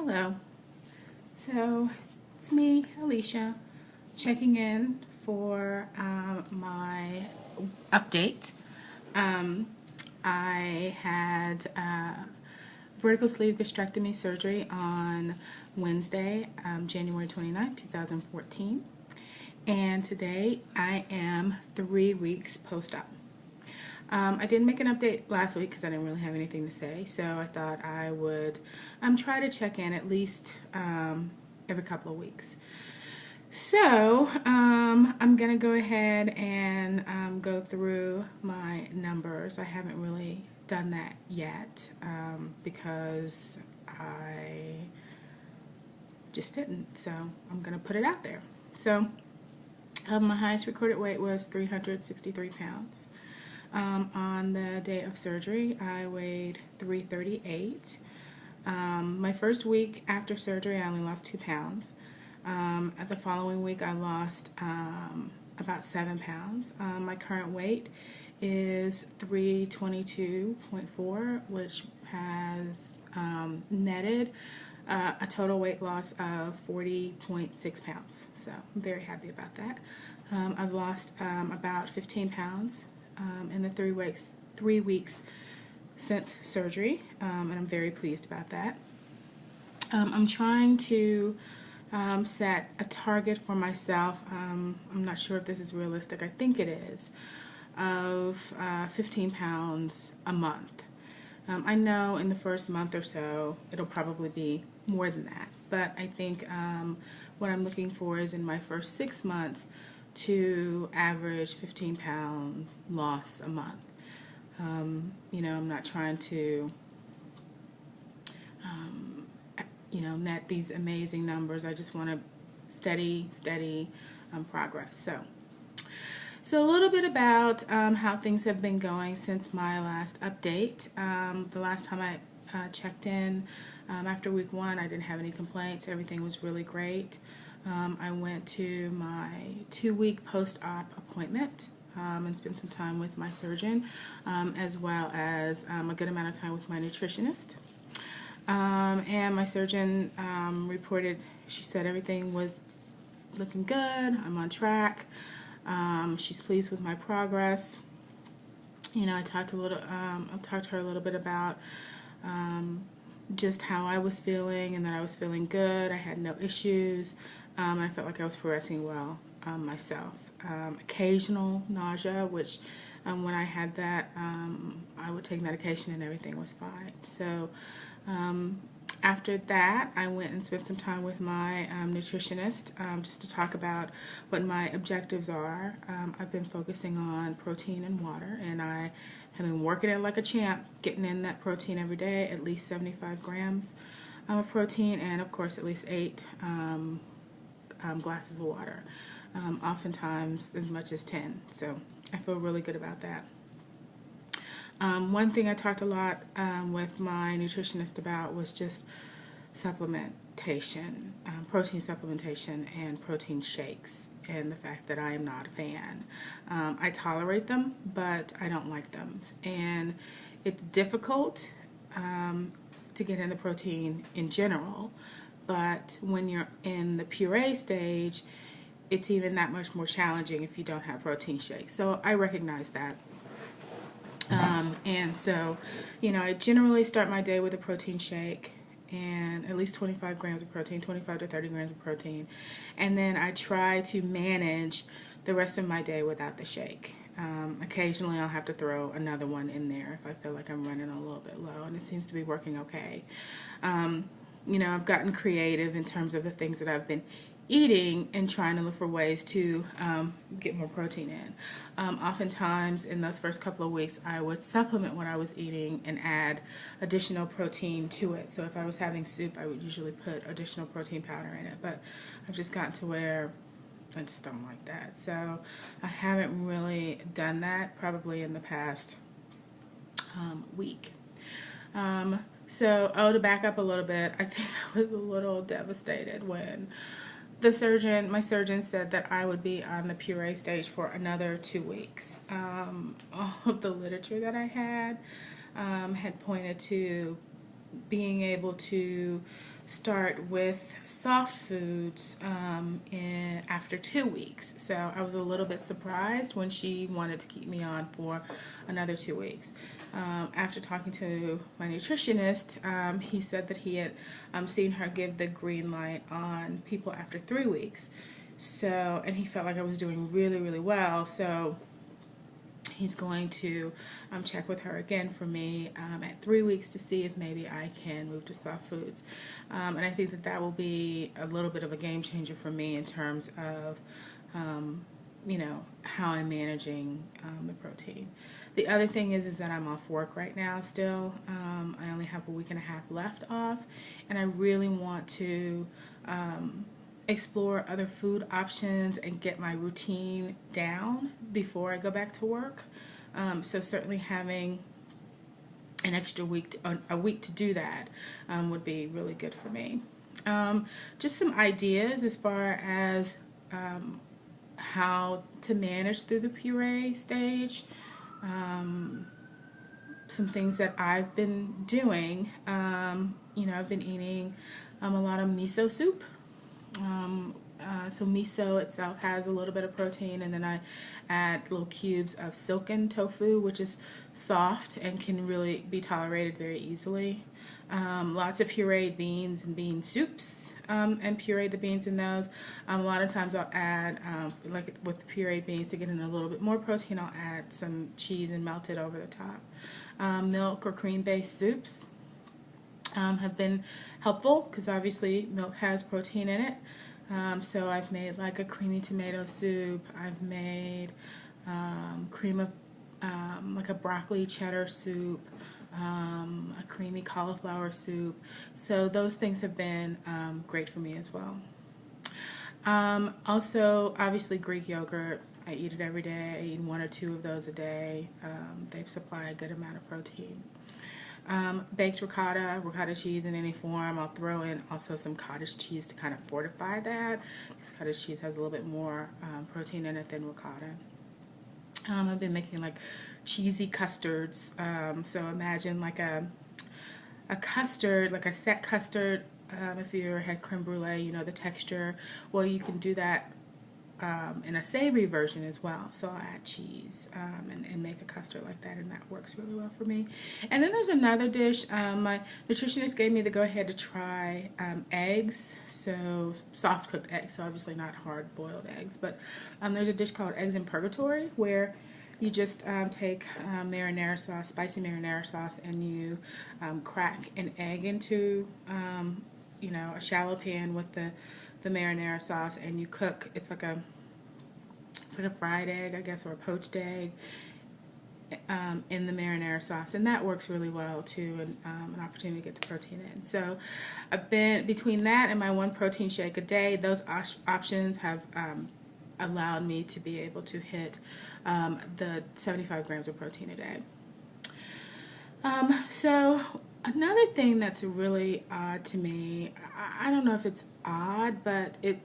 Hello. So it's me, Alicia, checking in for my update. Um, I had vertical sleeve gastrectomy surgery on Wednesday, January 29th, 2014. And today I am 3 weeks post-op. I didn't make an update last week because I didn't really have anything to say, so I thought I would try to check in at least every couple of weeks. So I'm going to go ahead and go through my numbers. I haven't really done that yet because I just didn't, so I'm going to put it out there. So my highest recorded weight was 363 pounds. On the day of surgery, I weighed 338. My first week after surgery, I only lost 2 pounds. At the following week, I lost about 7 pounds. My current weight is 322.4, which has netted a total weight loss of 40.6 pounds. So I'm very happy about that. I've lost about 15 pounds in the 3 weeks since surgery, and I'm very pleased about that. I'm trying to set a target for myself. I'm not sure if this is realistic. I think it is, of 15 pounds a month. I know in the first month or so it'll probably be more than that, but I think what I'm looking for is in my first 6 months to average 15-pound loss a month. I'm not trying to, net these amazing numbers. I just want to steady progress. So a little bit about how things have been going since my last update. The last time I checked in after week 1, I didn't have any complaints. Everything was really great. I went to my 2-week post-op appointment and spent some time with my surgeon, as well as a good amount of time with my nutritionist. And my surgeon reported, she said everything was looking good, I'm on track, she's pleased with my progress. I talked to her a little bit about just how I was feeling and that I was feeling good. I had no issues. I felt like I was progressing well myself. Occasional nausea, which when I had that, I would take medication and everything was fine. So after that, I went and spent some time with my nutritionist just to talk about what my objectives are. I've been focusing on protein and water, and I have been working it like a champ, getting in that protein every day, at least 75 grams of protein, and of course at least 8 glasses of water, oftentimes as much as 10. So I feel really good about that. One thing I talked a lot with my nutritionist about was just supplementation, protein supplementation and protein shakes, and the fact that I am not a fan. I tolerate them, but I don't like them. And it's difficult to get in the protein in general, but when you're in the puree stage, it's even that much more challenging if you don't have protein shakes. So I recognize that. And so, I generally start my day with a protein shake and at least 25 grams of protein, 25 to 30 grams of protein. And then I try to manage the rest of my day without the shake. Occasionally I'll have to throw another one in there if I feel like I'm running a little bit low, and it seems to be working okay. I've gotten creative in terms of the things that I've been eating and trying to look for ways to get more protein in. Oftentimes in those first couple of weeks, I would supplement what I was eating and add additional protein to it. So if I was having soup, I would usually put additional protein powder in it, but I've just gotten to where I just don't like that. So I haven't really done that probably in the past week. To back up a little bit, I think I was a little devastated when my surgeon said that I would be on the puree stage for another 2 weeks. All of the literature that I had pointed to being able to start with soft foods after 2 weeks. So I was a little bit surprised when she wanted to keep me on for another 2 weeks. After talking to my nutritionist, he said that he had seen her give the green light on people after 3 weeks. So, and he felt like I was doing really, really well. So he's going to check with her again for me at 3 weeks to see if maybe I can move to soft foods. And I think that that will be a little bit of a game changer for me in terms of, how I'm managing the protein. The other thing is that I'm off work right now still. I only have a week and a half left off, and I really want to explore other food options and get my routine down before I go back to work. So certainly having an extra week, a week to do that would be really good for me. Just some ideas as far as how to manage through the puree stage. Some things that I've been doing. I've been eating a lot of miso soup. So miso itself has a little bit of protein, and then I add little cubes of silken tofu, which is soft and can really be tolerated very easily. Lots of pureed beans and bean soups, and puree the beans in those. A lot of times I'll add, like with pureed beans, to get in a little bit more protein, I'll add some cheese and melt it over the top. Milk or cream-based soups have been helpful because obviously milk has protein in it. So I've made like a creamy tomato soup. I've made like a broccoli cheddar soup, a creamy cauliflower soup. So those things have been great for me as well. Also, obviously Greek yogurt. I eat it every day. I eat 1 or 2 of those a day. They supply a good amount of protein. Baked ricotta cheese in any form. I'll throw in also some cottage cheese to kind of fortify that, because cottage cheese has a little bit more protein in it than ricotta. I've been making like cheesy custards. So imagine like a custard, like a set custard. If you ever had creme brulee, you know the texture. Well, you can do that in a savory version as well. So I'll add cheese and make a custard like that, and that works really well for me. And then there's another dish. My nutritionist gave me the go-ahead to try eggs, so soft cooked eggs, so obviously not hard boiled eggs, but there's a dish called eggs in purgatory where you just take marinara sauce, spicy marinara sauce, and you crack an egg into a shallow pan with the marinara sauce, and you cook. It's like a fried egg, I guess, or a poached egg in the marinara sauce, and that works really well too, and an opportunity to get the protein in. So I've been between that and my 1 protein shake a day. Those options have allowed me to be able to hit the 75 grams of protein a day. So another thing that's really odd to me, I don't know if it's odd, but it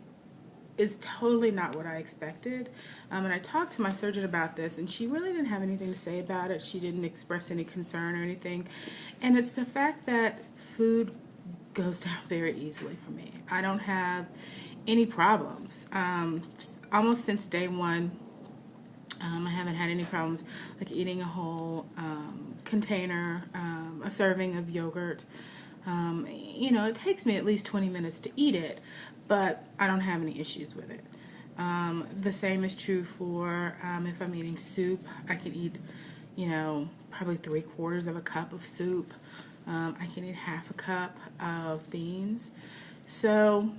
is totally not what I expected. And I talked to my surgeon about this, and she really didn't have anything to say about it. She didn't express any concern or anything. And it's the fact that food goes down very easily for me. I don't have any problems. Almost since day 1, I haven't had any problems like eating a whole container, a serving of yogurt. It takes me at least 20 minutes to eat it, but I don't have any issues with it. The same is true for if I'm eating soup. I can eat, probably 3/4 of a cup of soup. I can eat half a cup of beans. So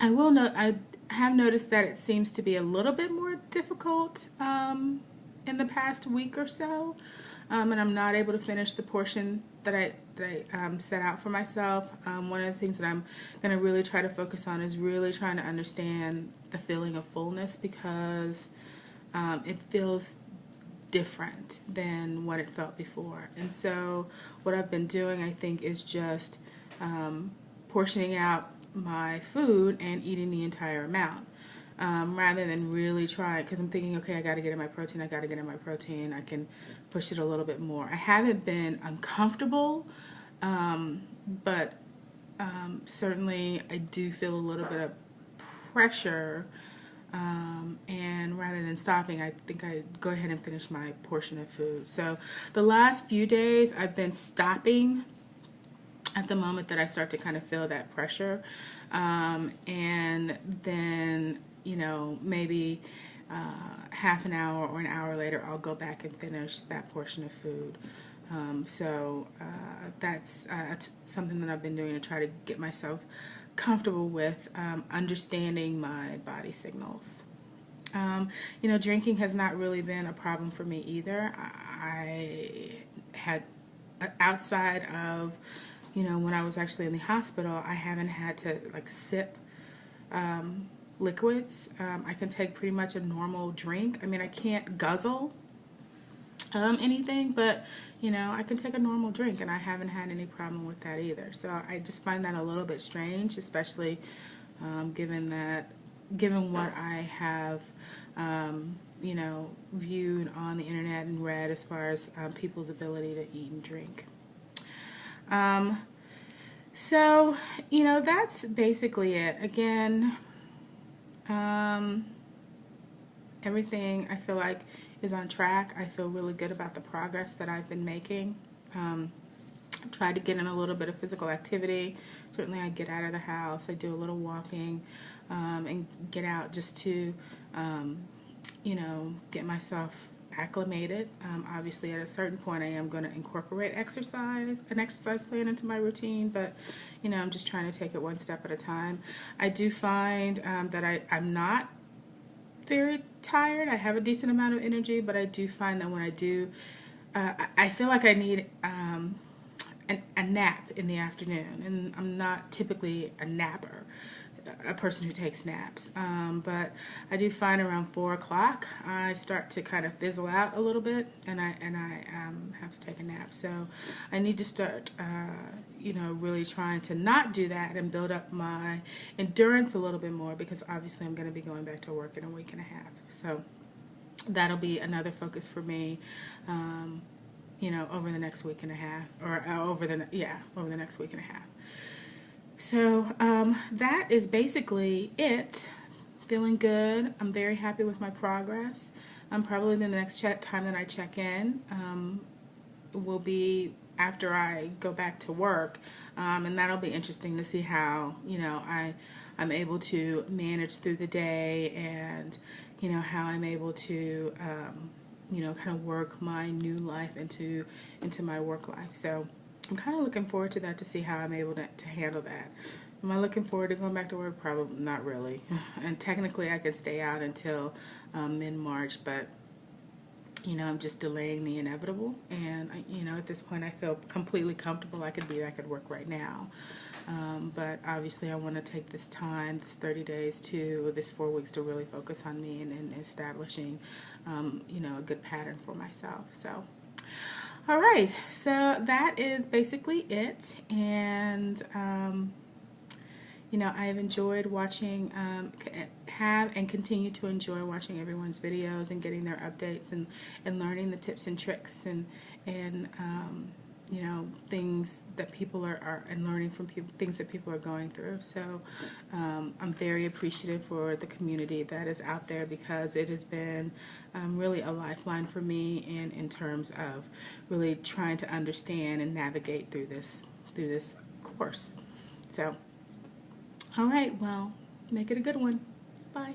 I have noticed that it seems to be a little bit more difficult in the past week or so, and I'm not able to finish the portion that I set out for myself. One of the things that I'm going to really try to focus on is really trying to understand the feeling of fullness, because it feels different than what it felt before. And so what I've been doing, I think, is just portioning out my food and eating the entire amount, rather than really trying, because I'm thinking, okay, I got to get in my protein, I can push it a little bit more. I haven't been uncomfortable But certainly I do feel a little bit of pressure, and rather than stopping, I think I go ahead and finish my portion of food. So the last few days I've been stopping at the moment that I start to kind of feel that pressure, and then maybe half an hour or an hour later I'll go back and finish that portion of food. So that's something that I've been doing to try to get myself comfortable with understanding my body signals. Drinking has not really been a problem for me either. I had, outside of, when I was actually in the hospital, I haven't had to like sip liquids. I can take pretty much a normal drink. I mean, I can't guzzle anything, but I can take a normal drink, and I haven't had any problem with that either. So I just find that a little bit strange, especially given what I have viewed on the internet and read as far as people's ability to eat and drink. So that's basically it. Again, everything I feel like is on track. I feel really good about the progress that I've been making. Tried to get in a little bit of physical activity. Certainly I get out of the house, I do a little walking, and get out just to get myself acclimated. Obviously at a certain point I am going to incorporate an exercise plan into my routine, but I'm just trying to take it one step at a time. I do find that I'm not very tired. I have a decent amount of energy, but I do find that when I do, I feel like I need a nap in the afternoon, and I'm not typically a person who takes naps, but I do find around 4 o'clock I start to kind of fizzle out a little bit, and I have to take a nap. So I need to start really trying to not do that and build up my endurance a little bit more, because obviously I'm going to be going back to work in a week and a half. So that'll be another focus for me, over the next week and a half, or over the next week and a half. So that is basically it. Feeling good. I'm very happy with my progress. Probably the next time that I check in will be after I go back to work, and that'll be interesting to see how I'm able to manage through the day, and how I'm able to kind of work my new life into my work life. So I'm kind of looking forward to that, to see how I'm able to handle that. Am I looking forward to going back to work? Probably not really. And technically I could stay out until mid-March, but I'm just delaying the inevitable. And at this point I feel completely comfortable. I could be back at work right now. But obviously I want to take this time, this 30 days to this 4 weeks, to really focus on me and establishing a good pattern for myself. So all right, so that is basically it, and I have enjoyed watching, have and continue to enjoy watching everyone's videos and getting their updates, and learning the tips and tricks, and things that people are and learning from things that people are going through. So I'm very appreciative for the community that is out there, because it has been really a lifeline for me in terms of really trying to understand and navigate through this course. So all right, well, make it a good one. Bye.